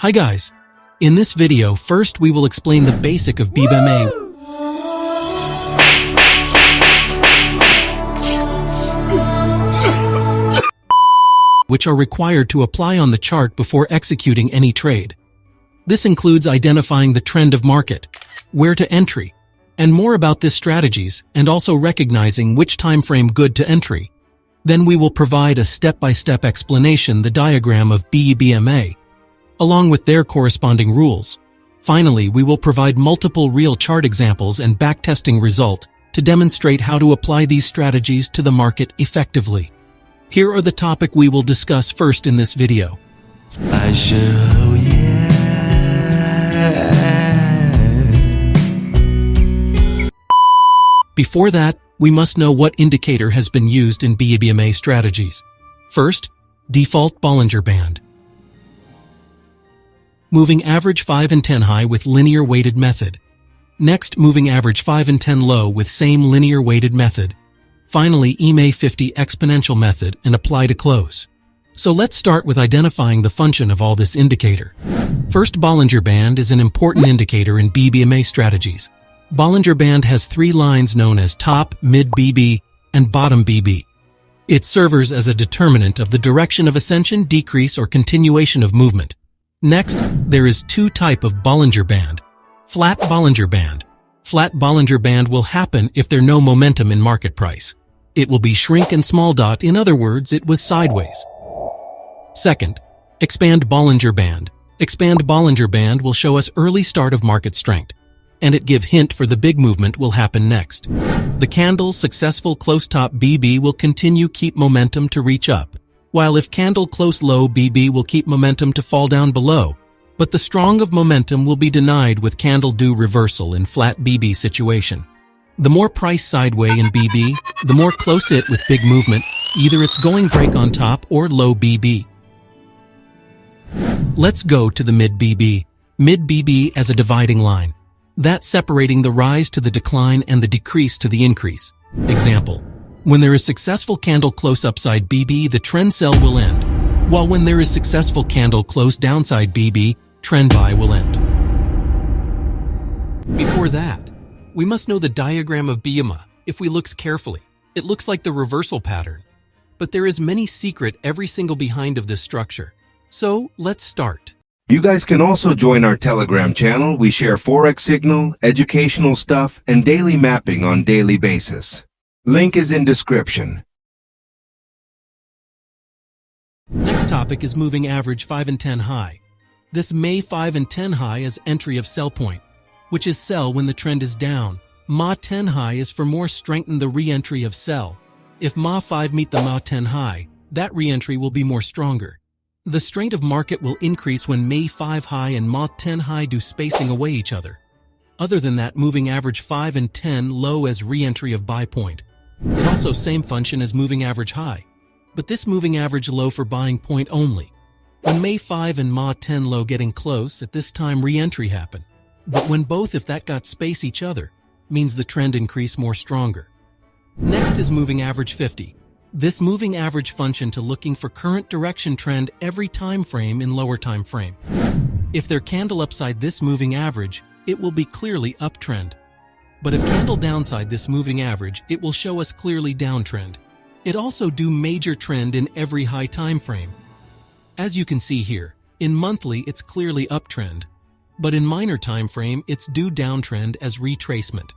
Hi guys! In this video, first we will explain the basic of BBMA, which are required to apply on the chart before executing any trade. This includes identifying the trend of market, where to entry, and more about this strategies, and also recognizing which time frame good to entry. Then we will provide a step-by-step explanation, the diagram of BBMA, along with their corresponding rules. Finally, we will provide multiple real chart examples and backtesting result to demonstrate how to apply these strategies to the market effectively. Here are the topic we will discuss first in this video. Before that, we must know what indicator has been used in BBMA strategies. First, default Bollinger Band. Moving average 5 and 10 high with linear weighted method. Next, moving average 5 and 10 low with same linear weighted method. Finally, EMA 50 exponential method and apply to close. So let's start with identifying the function of all this indicator. First, Bollinger Band is an important indicator in BBMA strategies. Bollinger Band has three lines known as top, mid BB, and bottom BB. It serves as a determinant of the direction of ascension, decrease, or continuation of movement. Next, there is two type of Bollinger Band. Flat Bollinger Band. Flat Bollinger Band will happen if there no momentum in market price. It will be shrink and small dot, in other words, it was sideways. Second, Expand Bollinger Band. Expand Bollinger Band will show us early start of market strength, and it give hint for the big movement will happen next. The candle successful close top BB will continue keep momentum to reach up, while if candle close low BB will keep momentum to fall down below, but the strong of momentum will be denied with candle do reversal in flat BB situation. The more price sideways in BB, the more close it with big movement, either it's going break on top or low BB. Let's go to the mid BB. Mid BB as a dividing line. That's separating the rise to the decline and the decrease to the increase. Example. When there is successful candle close upside BB, the trend sell will end, while when there is successful candle close downside BB, trend buy will end. Before that, we must know the diagram of BBMA. If we look carefully, it looks like the reversal pattern, but there is many secret every single behind of this structure. So let's start. You guys can also join our Telegram channel. We share Forex signal, educational stuff, and daily mapping on daily basis. Link is in description. Next topic is moving average 5 and 10 high. This May 5 and 10 high is entry of sell point, which is sell when the trend is down. Ma 10 high is for more strengthen the re-entry of sell. If Ma 5 meet the Ma 10 high, that re-entry will be more stronger. The strength of market will increase when May 5 high and Ma 10 high do spacing away each other. Other than that, moving average 5 and 10 low as re-entry of buy point. It also same function as moving average high, but this moving average low for buying point only. When May 5 and Ma 10 low getting close, at this time re-entry happen. But when both if that got space each other, means the trend increase more stronger. Next is moving average 50. This moving average function to looking for current direction trend every time frame in lower time frame. If there candle upside this moving average, it will be clearly uptrend. But if candle downside this moving average, it will show us clearly downtrend. It also do major trend in every high time frame. As you can see here, in monthly it's clearly uptrend, but in minor time frame it's do downtrend as retracement.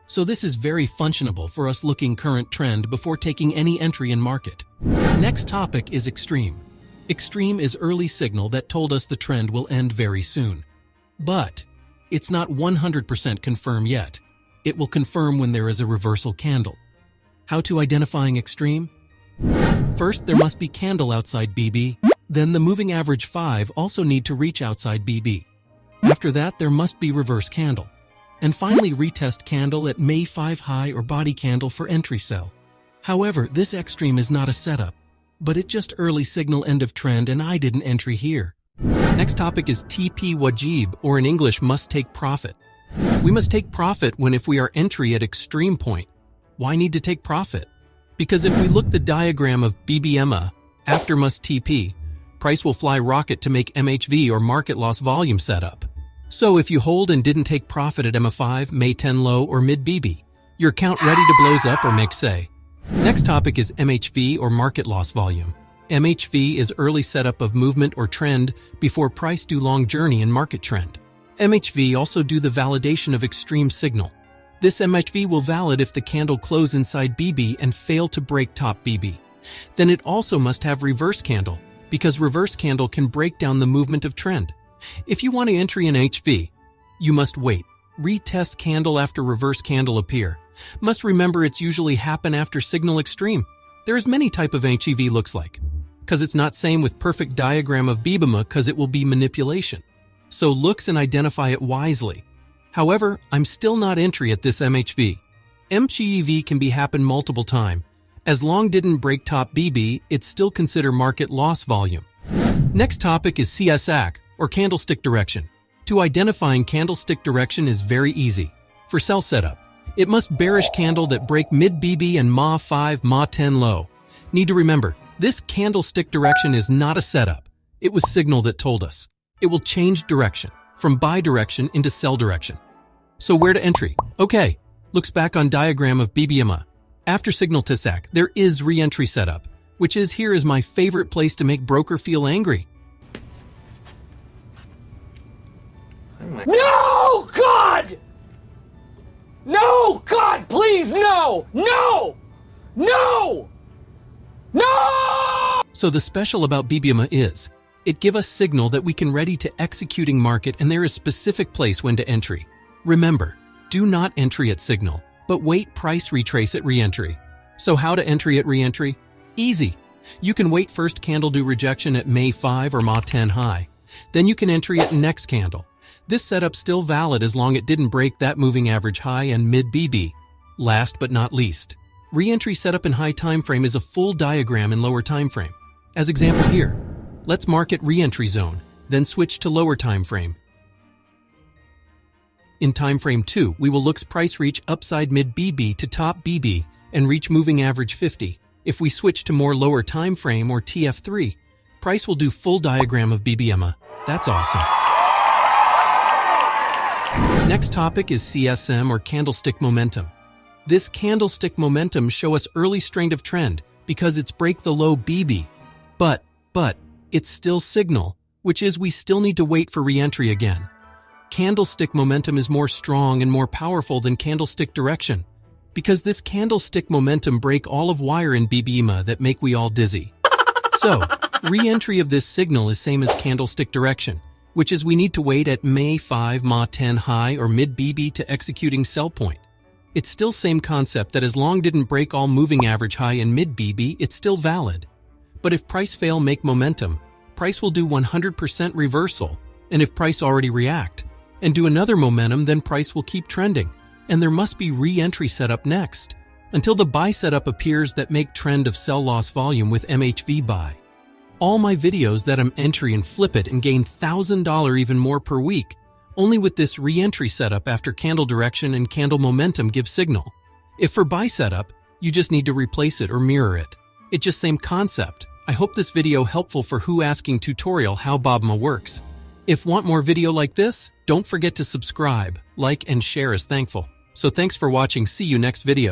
So this is very functionable for us looking current trend before taking any entry in market. Next topic is extreme. Extreme is early signal that told us the trend will end very soon. But it's not 100% confirmed yet. It will confirm when there is a reversal candle. How to identifying extreme? First, there must be candle outside BB. Then the moving average 5 also need to reach outside BB. After that, there must be reverse candle. And finally, retest candle at May 5 high or body candle for entry sell. However, this extreme is not a setup, but it just early signal end of trend and I didn't entry here. Next topic is TP Wajib, or in English, must take profit. We must take profit when if we are entry at extreme point. Why need to take profit? Because if we look the diagram of BBMA, after must TP, price will fly rocket to make MHV or market loss volume setup. So if you hold and didn't take profit at MA5, May 10 low, or mid BB, your account ready to blows up or make say. Next topic is MHV or market loss volume. MHV is early setup of movement or trend before price do long journey and market trend. MHV also do the validation of extreme signal. This MHV will valid if the candle close inside BB and fail to break top BB. Then it also must have reverse candle, because reverse candle can break down the movement of trend. If you want to entry in HV, you must wait. Retest candle after reverse candle appear. Must remember it's usually happen after signal extreme. There is many type of HEV looks like. Cause it's not same with perfect diagram of BBMA cause it will be manipulation. So looks and identify it wisely. However, I'm still not entry at this MHV. MHEV can be happen multiple time. As long didn't break top BB, it's still consider market loss volume. Next topic is CSAC, or candlestick direction. To identifying candlestick direction is very easy. For sell setup, it must bearish candle that break mid BB and MA5, MA10 low. Need to remember, this candlestick direction is not a setup. It was signal that told us. It will change direction, from buy direction into sell direction. So where to entry? Okay, looks back on diagram of BBMA. After signal to SAC, there is re-entry setup, which is here is my favorite place to make broker feel angry. No, God! No, God, please, no! No! No! No! So the special about BBMA is, it give us signal that we can ready to executing market and there is specific place when to entry. Remember, do not entry at signal, but wait price retrace at re-entry. So how to entry at re-entry? Easy. You can wait first candle do rejection at May 5 or MA10 high. Then you can entry at next candle. This setup still valid as long it didn't break that moving average high and mid BB. Last but not least, re-entry setup in high time frame is a full diagram in lower time frame. As example here, let's mark it re-entry zone, then switch to lower time frame. In time frame 2, we will look price reach upside mid BB to top BB and reach moving average 50. If we switch to more lower time frame or TF3, price will do full diagram of BBMA. That's awesome. Next topic is CSM or candlestick momentum. This candlestick momentum show us early strength of trend because it's break the low BB. But it's still signal, which is we still need to wait for re-entry again. Candlestick momentum is more strong and more powerful than candlestick direction because this candlestick momentum break all of wire in BBMA that make we all dizzy. So, re-entry of this signal is same as candlestick direction, which is we need to wait at May 5 MA10 high or mid BB to executing sell point. It's still same concept that as long didn't break all moving average high in mid BB, it's still valid. But if price fail make momentum, price will do 100% reversal, and if price already react and do another momentum, then price will keep trending, and there must be re-entry setup next, until the buy setup appears that make trend of sell loss volume with MHV buy. All my videos that I'm entry and flip it and gain $1,000 even more per week, only with this re-entry setup after candle direction and candle momentum give signal. If for buy setup, you just need to replace it or mirror it. It's just same concept. I hope this video helpful for who asking tutorial how BBMA works. If want more video like this, don't forget to subscribe, like, and share as thankful. So thanks for watching. See you next video.